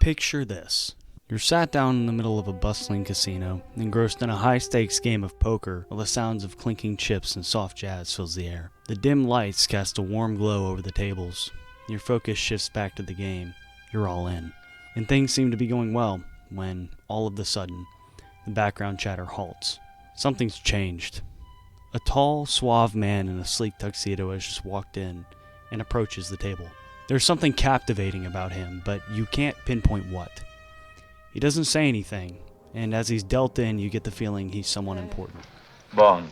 Picture this. You're sat down in the middle of a bustling casino, engrossed in a high-stakes game of poker while the sounds of clinking chips and soft jazz fills the air. The dim lights cast a warm glow over the tables. Your focus shifts back to the game. You're all in. And things seem to be going well, when, all of a sudden, the background chatter halts. Something's changed. A tall, suave man in a sleek tuxedo has just walked in and approaches the table. There's something captivating about him, but you can't pinpoint what. He doesn't say anything, and as he's dealt in, you get the feeling he's someone important. Bond.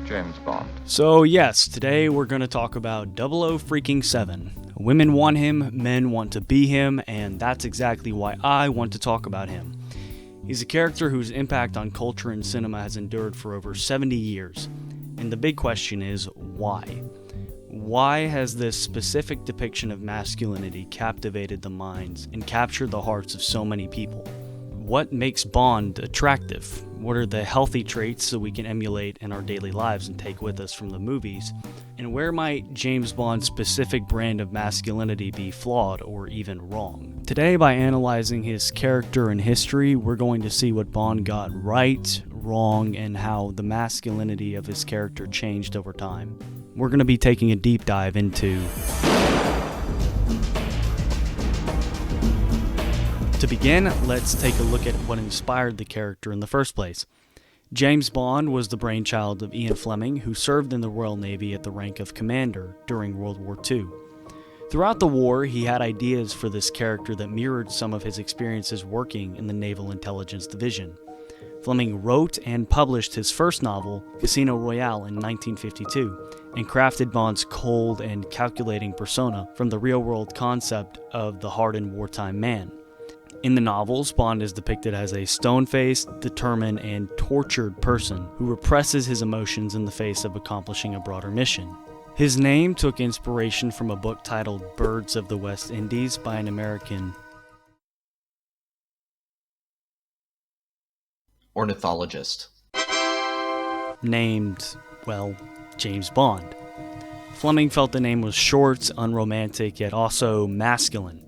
James Bond. So yes, today we're going to talk about 007. Women want him, men want to be him, and that's exactly why I want to talk about him. He's a character whose impact on culture and cinema has endured for over 70 years, and the big question is, why? Why has this specific depiction of masculinity captivated the minds and captured the hearts of so many people? What makes Bond attractive? What are the healthy traits that we can emulate in our daily lives and take with us from the movies? And where might James Bond's specific brand of masculinity be flawed or even wrong? Today, by analyzing his character and history, we're going to see what Bond got right, wrong, and how the masculinity of his character changed over time. We're going to be taking a deep dive into... To begin, let's take a look at what inspired the character in the first place. James Bond was the brainchild of Ian Fleming, who served in the Royal Navy at the rank of commander during World War II. Throughout the war, he had ideas for this character that mirrored some of his experiences working in the Naval Intelligence Division. Fleming wrote and published his first novel, Casino Royale, in 1952, and crafted Bond's cold and calculating persona from the real-world concept of the hardened wartime man. In the novels, Bond is depicted as a stone-faced, determined, and tortured person who represses his emotions in the face of accomplishing a broader mission. His name took inspiration from a book titled Birds of the West Indies by an American ornithologist named, well, James Bond. Fleming felt the name was short, unromantic, yet also masculine,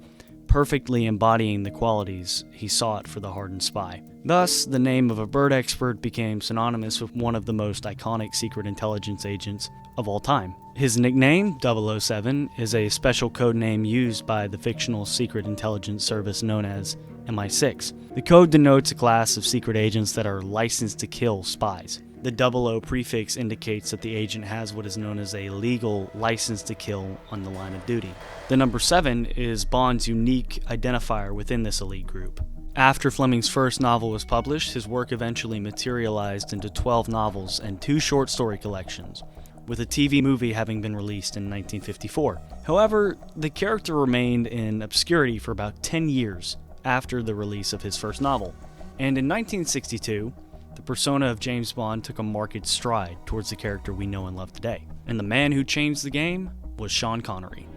perfectly embodying the qualities he sought for the hardened spy. Thus, the name of a bird expert became synonymous with one of the most iconic secret intelligence agents of all time. His nickname, 007, is a special code name used by the fictional secret intelligence service known as MI6. The code denotes a class of secret agents that are licensed to kill spies. The 00 prefix indicates that the agent has what is known as a legal license to kill on the line of duty. The number 7 is Bond's unique identifier within this elite group. After Fleming's first novel was published, his work eventually materialized into 12 novels and 2 short story collections, with a TV movie having been released in 1954. However, the character remained in obscurity for about 10 years after the release of his first novel, and in 1962, the persona of James Bond took a marked stride towards the character we know and love today. And the man who changed the game was Sean Connery.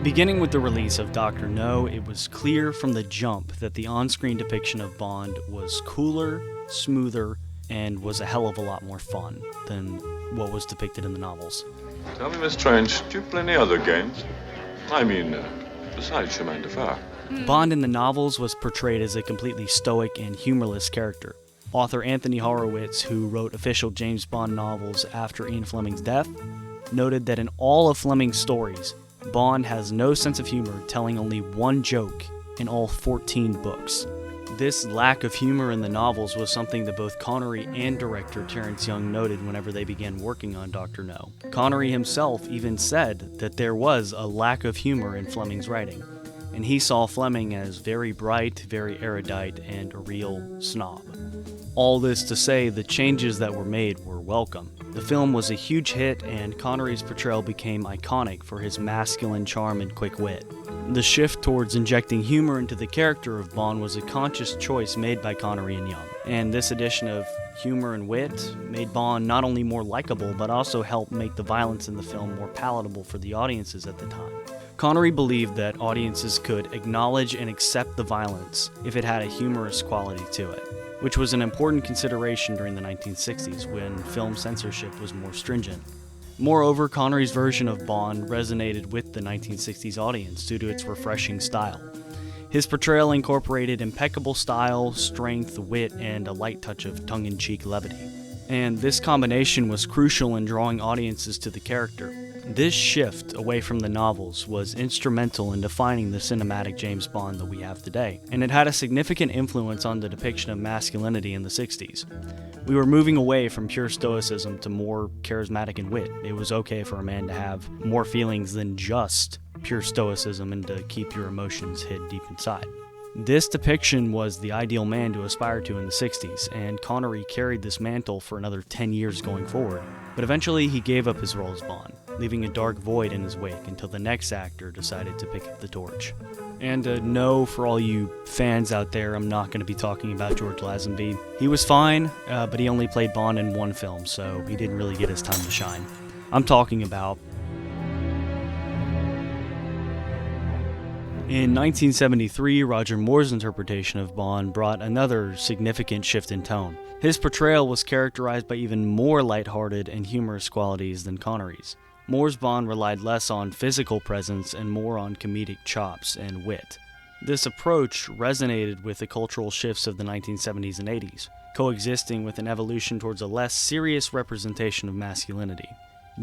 Beginning with the release of Dr. No, it was clear from the jump that the on-screen depiction of Bond was cooler, smoother, and was a hell of a lot more fun than what was depicted in the novels. Tell me, Miss Strange, do you play any other games? I mean, besides Chemin de Fer. Bond in the novels was portrayed as a completely stoic and humorless character. Author Anthony Horowitz, who wrote official James Bond novels after Ian Fleming's death, noted that in all of Fleming's stories, Bond has no sense of humor, telling only one joke in all 14 books. This lack of humor in the novels was something that both Connery and director Terrence Young noted whenever they began working on Dr. No. Connery himself even said that there was a lack of humor in Fleming's writing, and he saw Fleming as very bright, very erudite, and a real snob. All this to say, the changes that were made were welcome. The film was a huge hit, and Connery's portrayal became iconic for his masculine charm and quick wit. The shift towards injecting humor into the character of Bond was a conscious choice made by Connery and Young, and this addition of humor and wit made Bond not only more likable, but also helped make the violence in the film more palatable for the audiences at the time. Connery believed that audiences could acknowledge and accept the violence if it had a humorous quality to it, which was an important consideration during the 1960s when film censorship was more stringent. Moreover, Connery's version of Bond resonated with the 1960s audience due to its refreshing style. His portrayal incorporated impeccable style, strength, wit, and a light touch of tongue-in-cheek levity. And this combination was crucial in drawing audiences to the character. This shift away from the novels was instrumental in defining the cinematic James Bond that we have today, and it had a significant influence on the depiction of masculinity in the 60s. We were moving away from pure stoicism to more charismatic and wit. It was okay for a man to have more feelings than just pure stoicism and to keep your emotions hid deep inside. This depiction was the ideal man to aspire to in the 60s, and Connery carried this mantle for another 10 years going forward. But eventually he gave up his role as Bond, leaving a dark void in his wake until the next actor decided to pick up the torch. And no, for all you fans out there, I'm not going to be talking about George Lazenby. He was fine, but he only played Bond in one film, so he didn't really get his time to shine. I'm talking about... In 1973, Roger Moore's interpretation of Bond brought another significant shift in tone. His portrayal was characterized by even more lighthearted and humorous qualities than Connery's. Moore's Bond relied less on physical presence and more on comedic chops and wit. This approach resonated with the cultural shifts of the 1970s and 80s, coexisting with an evolution towards a less serious representation of masculinity.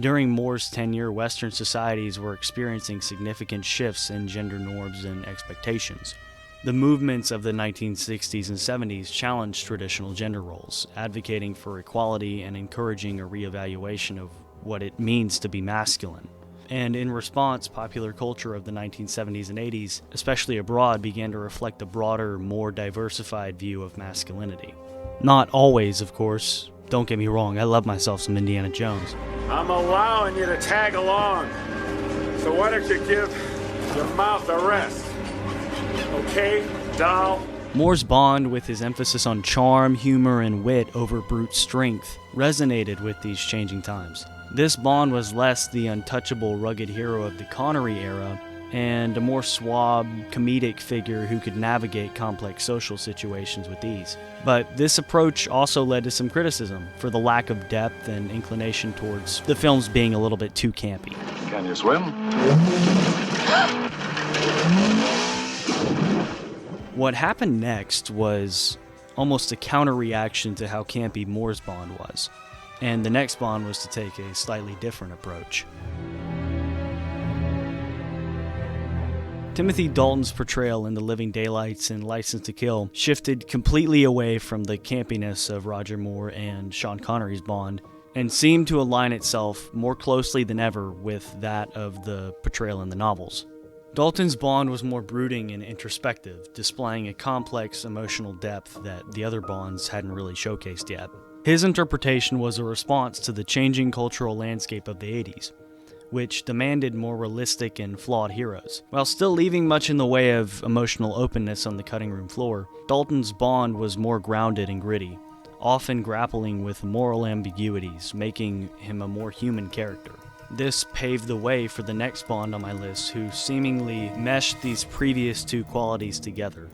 During Moore's tenure, Western societies were experiencing significant shifts in gender norms and expectations. The movements of the 1960s and 70s challenged traditional gender roles, advocating for equality and encouraging a reevaluation of what it means to be masculine. And in response, popular culture of the 1970s and 80s, especially abroad, began to reflect a broader, more diversified view of masculinity. Not always, of course. Don't get me wrong, I love myself some Indiana Jones. I'm allowing you to tag along. So why don't you give your mouth a rest? Okay, doll? Moore's Bond, with his emphasis on charm, humor, and wit over brute strength, resonated with these changing times. This Bond was less the untouchable, rugged hero of the Connery era, and a more suave, comedic figure who could navigate complex social situations with ease. But this approach also led to some criticism for the lack of depth and inclination towards the films being a little bit too campy. Can you swim? What happened next was almost a counter-reaction to how campy Moore's Bond was, and the next Bond was to take a slightly different approach. Timothy Dalton's portrayal in The Living Daylights and License to Kill shifted completely away from the campiness of Roger Moore and Sean Connery's Bond, and seemed to align itself more closely than ever with that of the portrayal in the novels. Dalton's Bond was more brooding and introspective, displaying a complex emotional depth that the other Bonds hadn't really showcased yet. His interpretation was a response to the changing cultural landscape of the 80s, which demanded more realistic and flawed heroes. While still leaving much in the way of emotional openness on the cutting room floor, Dalton's Bond was more grounded and gritty, often grappling with moral ambiguities, making him a more human character. This paved the way for the next Bond on my list, who seemingly meshed these previous two qualities together.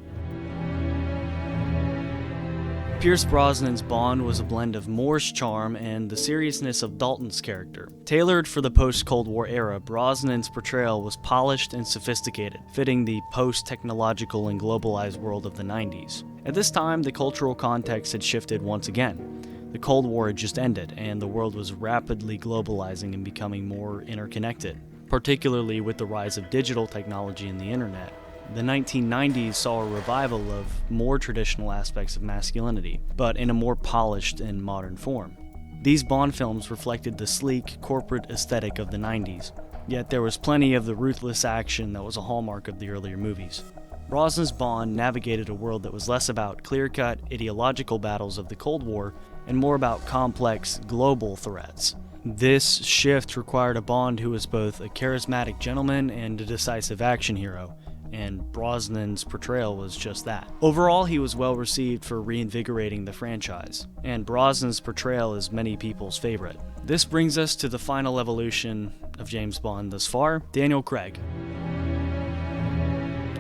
Pierce Brosnan's Bond was a blend of Moore's charm and the seriousness of Dalton's character. Tailored for the post-Cold War era, Brosnan's portrayal was polished and sophisticated, fitting the post-technological and globalized world of the 90s. At this time, the cultural context had shifted once again. The Cold War had just ended, and the world was rapidly globalizing and becoming more interconnected, particularly with the rise of digital technology and the internet. The 1990s saw a revival of more traditional aspects of masculinity, but in a more polished and modern form. These Bond films reflected the sleek, corporate aesthetic of the 90s, yet there was plenty of the ruthless action that was a hallmark of the earlier movies. Brosnan's Bond navigated a world that was less about clear-cut, ideological battles of the Cold War and more about complex, global threats. This shift required a Bond who was both a charismatic gentleman and a decisive action hero, and Brosnan's portrayal was just that. Overall, he was well received for reinvigorating the franchise, and Brosnan's portrayal is many people's favorite. This brings us to the final evolution of James Bond thus far, Daniel Craig.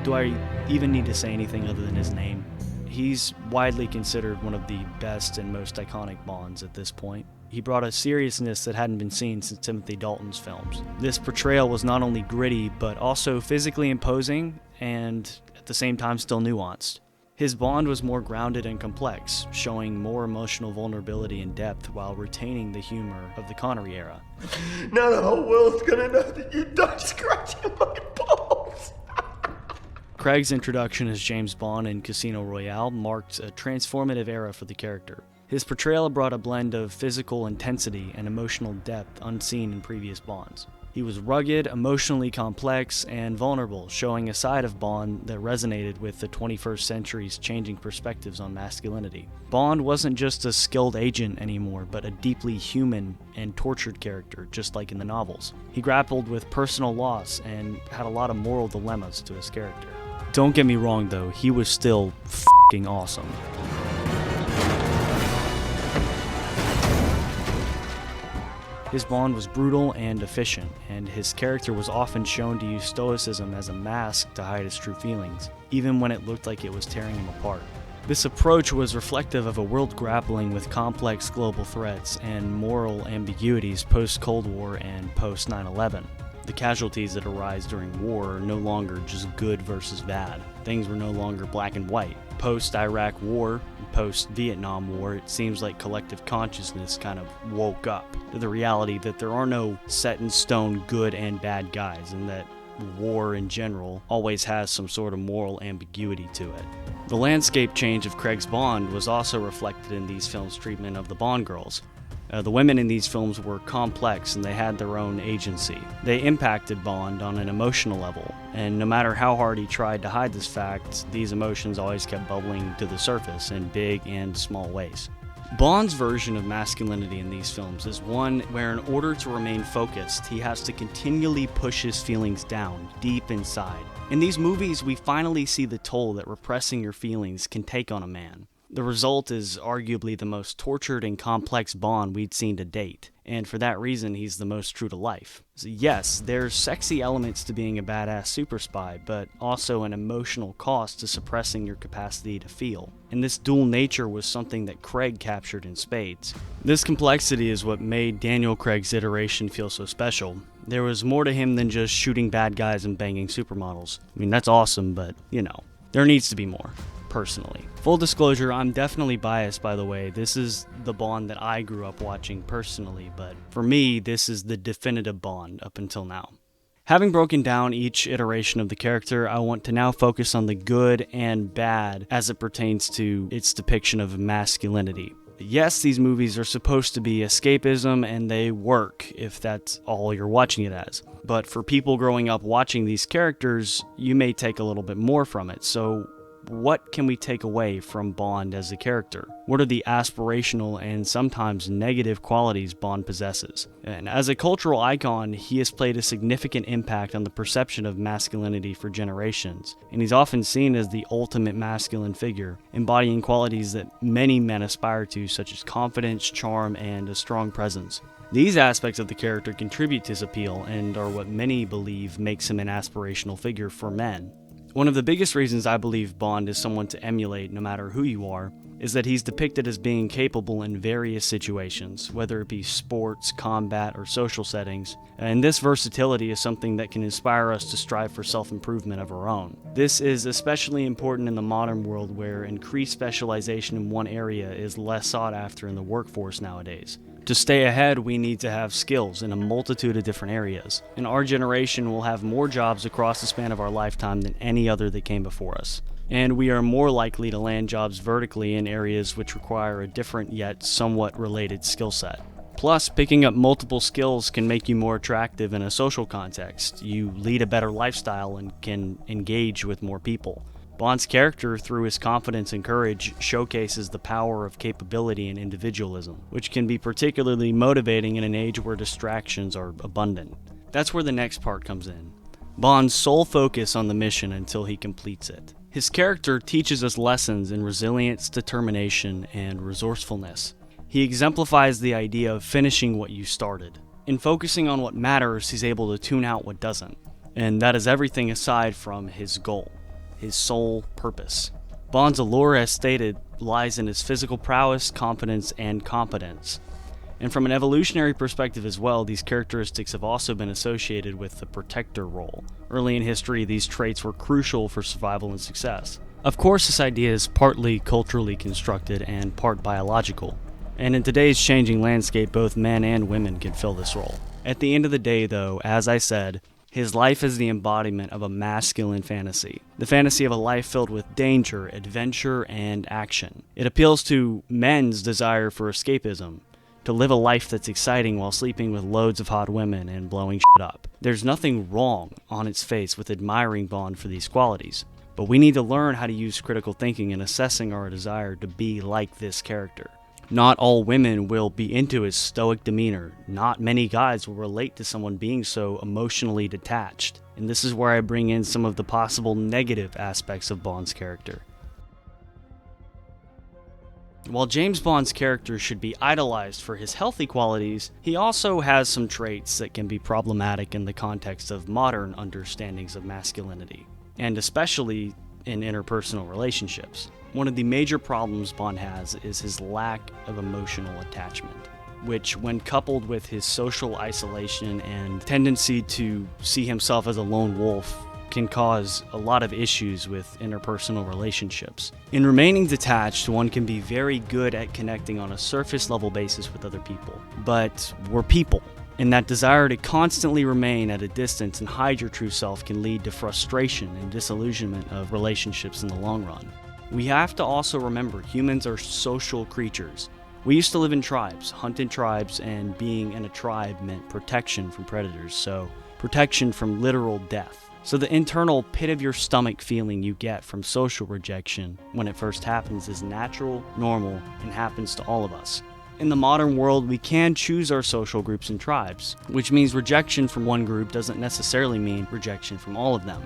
Do I even need to say anything other than his name? He's widely considered one of the best and most iconic Bonds at this point. he brought a seriousness that hadn't been seen since Timothy Dalton's films. This portrayal was not only gritty, but also physically imposing and at the same time still nuanced. His Bond was more grounded and complex, showing more emotional vulnerability and depth while retaining the humor of the Connery era. Now the whole world's gonna know that you died scratching my balls. Craig's introduction as James Bond in Casino Royale marked a transformative era for the character. His portrayal brought a blend of physical intensity and emotional depth unseen in previous Bonds. He was rugged, emotionally complex, and vulnerable, showing a side of Bond that resonated with the 21st century's changing perspectives on masculinity. Bond wasn't just a skilled agent anymore, but a deeply human and tortured character, just like in the novels. He grappled with personal loss and had a lot of moral dilemmas to his character. Don't get me wrong though, he was still f***ing awesome. His Bond was brutal and efficient, and his character was often shown to use stoicism as a mask to hide his true feelings, even when it looked like it was tearing him apart. This approach was reflective of a world grappling with complex global threats and moral ambiguities post-Cold War and post-9/11. The casualties that arise during war are no longer just good versus bad. Things were no longer black and white. Post-Iraq War, post-Vietnam War, it seems like collective consciousness kind of woke up to the reality that there are no set-in-stone good and bad guys, and that war in general always has some sort of moral ambiguity to it. The landscape change of Craig's Bond was also reflected in these films' treatment of the Bond girls. The women in these films were complex and they had their own agency. They impacted Bond on an emotional level, and no matter how hard he tried to hide this fact, these emotions always kept bubbling to the surface in big and small ways. Bond's version of masculinity in these films is one where in order to remain focused, he has to continually push his feelings down, deep inside. In these movies, we finally see the toll that repressing your feelings can take on a man. The result is arguably the most tortured and complex Bond we'd seen to date, and for that reason he's the most true to life. So yes, there's sexy elements to being a badass super spy, but also an emotional cost to suppressing your capacity to feel. And this dual nature was something that Craig captured in spades. This complexity is what made Daniel Craig's iteration feel so special. There was more to him than just shooting bad guys and banging supermodels. I mean, that's awesome, but, there needs to be more. Personally. Full disclosure, I'm definitely biased, by the way. This is the Bond that I grew up watching personally, but for me, this is the definitive Bond up until now. Having broken down each iteration of the character, I want to now focus on the good and bad as it pertains to its depiction of masculinity. Yes, these movies are supposed to be escapism, and they work if that's all you're watching it as. But for people growing up watching these characters, you may take a little bit more from it. So what can we take away from Bond as a character? What are the aspirational and sometimes negative qualities Bond possesses? And as a cultural icon, he has played a significant impact on the perception of masculinity for generations, and he's often seen as the ultimate masculine figure, embodying qualities that many men aspire to, such as confidence, charm, and a strong presence. These aspects of the character contribute to his appeal and are what many believe makes him an aspirational figure for men. One of the biggest reasons I believe Bond is someone to emulate no matter who you are is that he's depicted as being capable in various situations, whether it be sports, combat, or social settings, and this versatility is something that can inspire us to strive for self-improvement of our own. This is especially important in the modern world where increased specialization in one area is less sought after in the workforce nowadays. To stay ahead, we need to have skills in a multitude of different areas, and our generation will have more jobs across the span of our lifetime than any other that came before us. And we are more likely to land jobs vertically in areas which require a different yet somewhat related skill set. Plus, picking up multiple skills can make you more attractive in a social context. You lead a better lifestyle and can engage with more people. Bond's character, through his confidence and courage, showcases the power of capability and individualism, which can be particularly motivating in an age where distractions are abundant. That's where the next part comes in. Bond's sole focus on the mission until he completes it. His character teaches us lessons in resilience, determination, and resourcefulness. He exemplifies the idea of finishing what you started. In focusing on what matters, he's able to tune out what doesn't. And that is everything aside from his goal. His sole purpose. Bond's allure, as stated, lies in his physical prowess, confidence, and competence. And from an evolutionary perspective as well, these characteristics have also been associated with the protector role. Early in history, these traits were crucial for survival and success. Of course, this idea is partly culturally constructed and part biological. And in today's changing landscape, both men and women can fill this role. At the end of the day, though, as I said, his life is the embodiment of a masculine fantasy. The fantasy of a life filled with danger, adventure, and action. It appeals to men's desire for escapism, to live a life that's exciting while sleeping with loads of hot women and blowing shit up. There's nothing wrong on its face with admiring Bond for these qualities, but we need to learn how to use critical thinking in assessing our desire to be like this character. Not all women will be into his stoic demeanor. Not many guys will relate to someone being so emotionally detached. And this is where I bring in some of the possible negative aspects of Bond's character. While James Bond's character should be idolized for his healthy qualities, he also has some traits that can be problematic in the context of modern understandings of masculinity, and especially in interpersonal relationships. One of the major problems Bond has is his lack of emotional attachment, which, when coupled with his social isolation and tendency to see himself as a lone wolf, can cause a lot of issues with interpersonal relationships. In remaining detached, one can be very good at connecting on a surface level basis with other people, but we're people. And that desire to constantly remain at a distance and hide your true self can lead to frustration and disillusionment of relationships in the long run. We have to also remember humans are social creatures. We used to live in tribes, hunt in tribes, and being in a tribe meant protection from predators, so protection from literal death. So the internal pit of your stomach feeling you get from social rejection when it first happens is natural, normal, and happens to all of us. In the modern world, we can choose our social groups and tribes, which means rejection from one group doesn't necessarily mean rejection from all of them.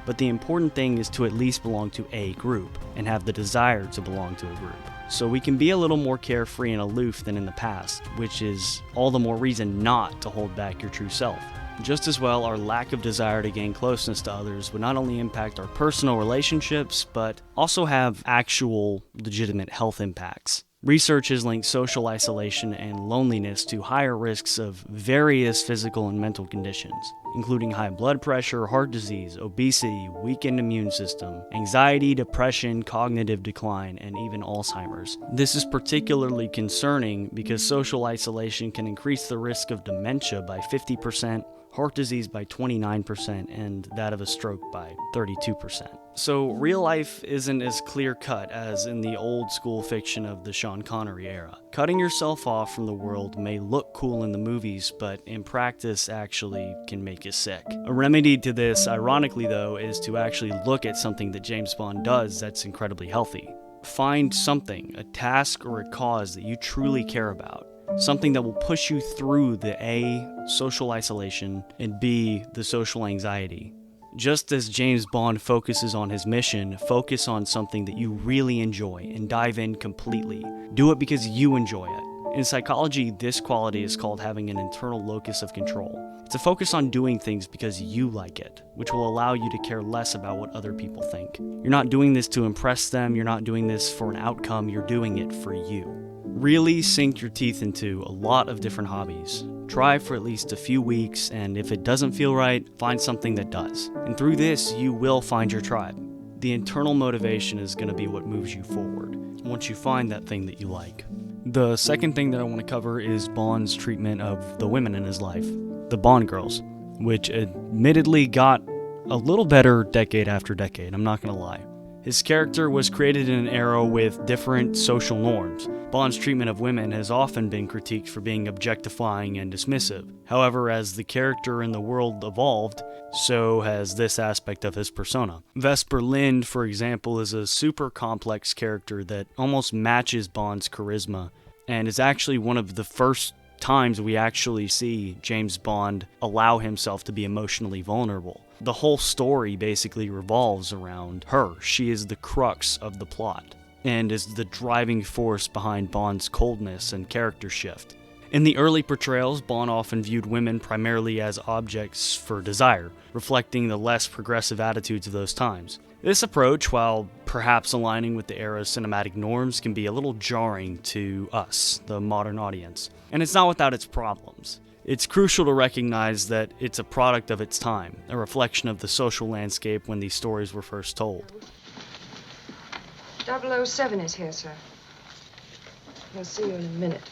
But the important thing is to at least belong to a group and have the desire to belong to a group. So we can be a little more carefree and aloof than in the past, which is all the more reason not to hold back your true self. Just as well, our lack of desire to gain closeness to others would not only impact our personal relationships, but also have actual legitimate health impacts. Research has linked social isolation and loneliness to higher risks of various physical and mental conditions, including high blood pressure, heart disease, obesity, weakened immune system, anxiety, depression, cognitive decline, and even Alzheimer's. This is particularly concerning because social isolation can increase the risk of dementia by 50%, heart disease by 29%, and that of a stroke by 32%. So real life isn't as clear-cut as in the old school fiction of the Sean Connery era. Cutting yourself off from the world may look cool in the movies, but in practice actually can make you sick. A remedy to this, ironically though, is to actually look at something that James Bond does that's incredibly healthy. Find something, a task or a cause that you truly care about. Something that will push you through the A, social isolation, and B, the social anxiety. Just as James Bond focuses on his mission, focus on something that you really enjoy and dive in completely. Do it because you enjoy it. In psychology, this quality is called having an internal locus of control. It's a focus on doing things because you like it, which will allow you to care less about what other people think. You're not doing this to impress them, you're not doing this for an outcome, you're doing it for you. Really sink your teeth into a lot of different hobbies. Try for at least a few weeks, and if it doesn't feel right, find something that does. And through this, you will find your tribe. The internal motivation is going to be what moves you forward, once you find that thing that you like. The second thing that I want to cover is Bond's treatment of the women in his life, the Bond girls, which admittedly got a little better decade after decade, I'm not going to lie. His character was created in an era with different social norms. Bond's treatment of women has often been critiqued for being objectifying and dismissive. However, as the character and the world evolved, so has this aspect of his persona. Vesper Lynd, for example, is a super complex character that almost matches Bond's charisma, and is actually one of the first times we actually see James Bond allow himself to be emotionally vulnerable. The whole story basically revolves around her. She is the crux of the plot, and is the driving force behind Bond's coldness and character shift. In the early portrayals, Bond often viewed women primarily as objects for desire, reflecting the less progressive attitudes of those times. This approach, while perhaps aligning with the era's cinematic norms, can be a little jarring to us, the modern audience. And it's not without its problems. It's crucial to recognize that it's a product of its time, a reflection of the social landscape when these stories were first told. 007 is here, sir. He'll see you in a minute.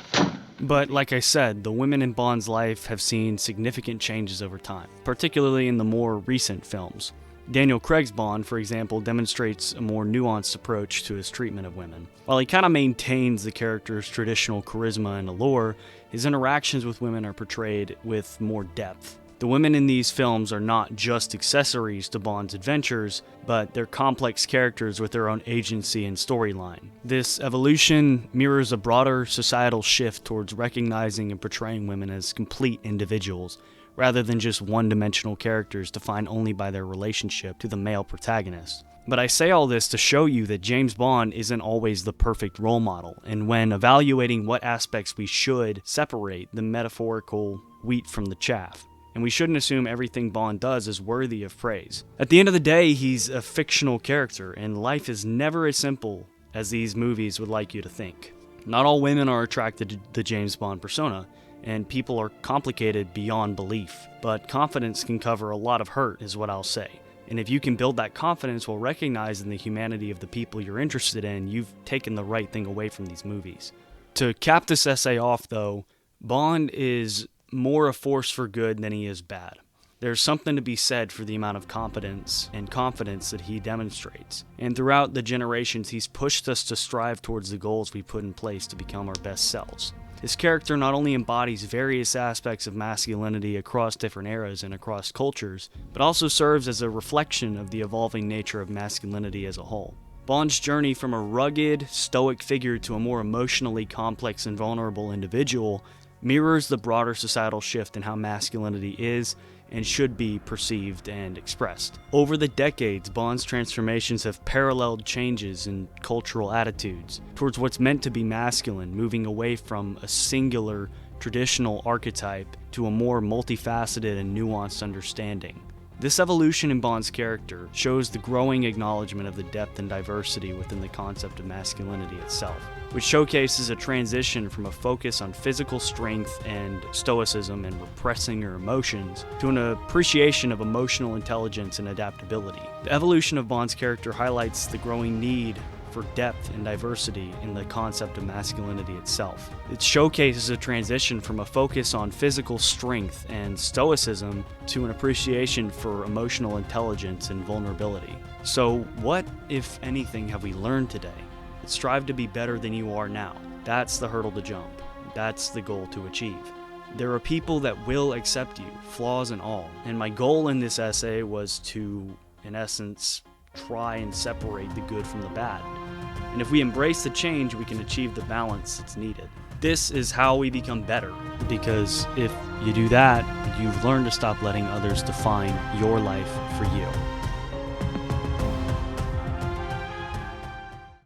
But like I said, the women in Bond's life have seen significant changes over time, particularly in the more recent films. Daniel Craig's Bond, for example, demonstrates a more nuanced approach to his treatment of women. While he kind of maintains the character's traditional charisma and allure, his interactions with women are portrayed with more depth. The women in these films are not just accessories to Bond's adventures, but they're complex characters with their own agency and storyline. This evolution mirrors a broader societal shift towards recognizing and portraying women as complete individuals, rather than just one-dimensional characters defined only by their relationship to the male protagonist. But I say all this to show you that James Bond isn't always the perfect role model, and when evaluating what aspects we should separate the metaphorical wheat from the chaff. And we shouldn't assume everything Bond does is worthy of praise. At the end of the day, he's a fictional character, and life is never as simple as these movies would like you to think. Not all women are attracted to the James Bond persona, and people are complicated beyond belief, but confidence can cover a lot of hurt, is what I'll say. And if you can build that confidence while recognizing the humanity of the people you're interested in, you've taken the right thing away from these movies. To cap this essay off, though, Bond is more a force for good than he is bad. There's something to be said for the amount of competence and confidence that he demonstrates. And throughout the generations, he's pushed us to strive towards the goals we put in place to become our best selves. His character not only embodies various aspects of masculinity across different eras and across cultures, but also serves as a reflection of the evolving nature of masculinity as a whole. Bond's journey from a rugged, stoic figure to a more emotionally complex and vulnerable individual mirrors the broader societal shift in how masculinity is and should be perceived and expressed. Over the decades, Bond's transformations have paralleled changes in cultural attitudes towards what's meant to be masculine, moving away from a singular, traditional archetype to a more multifaceted and nuanced understanding. This evolution in Bond's character shows the growing acknowledgement of the depth and diversity within the concept of masculinity itself, which showcases a transition from a focus on physical strength and stoicism and repressing your emotions to an appreciation of emotional intelligence and adaptability. The evolution of Bond's character highlights the growing need for depth and diversity in the concept of masculinity itself. It showcases a transition from a focus on physical strength and stoicism to an appreciation for emotional intelligence and vulnerability. So what, if anything, have we learned today? Strive to be better than you are now. That's the hurdle to jump. That's the goal to achieve. There are people that will accept you, flaws and all. And my goal in this essay was to, in essence, try and separate the good from the bad. And if we embrace the change, we can achieve the balance that's needed. This is how we become better, because if you do that, you've learned to stop letting others define your life for you.